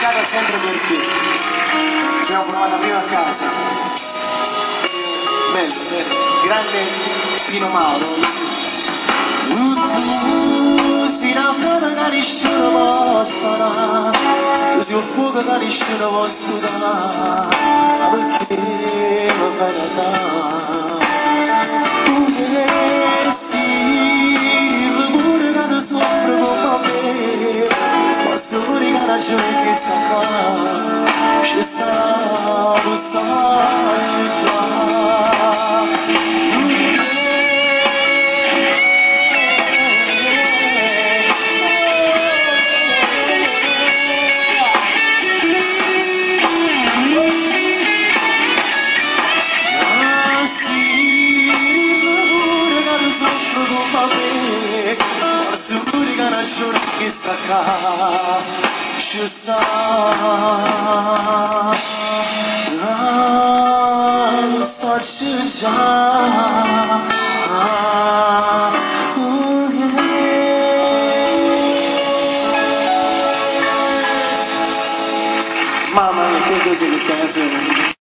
dedicata sempre per te. Abbiamo provato prima a casa. Bello, grande Pino Mauro. Tu sei una fiamma che nessuno possa dare, tu sei un fuoco che nessuno possa dare, perché mi fai notare? Tu sei il pure che ti soffre come me, posso l'unica ragione che sta qua, ci sta, lo sai già. Che sta qua, ci sta, lo sto già, mamma mia, che cos'è questa canzone?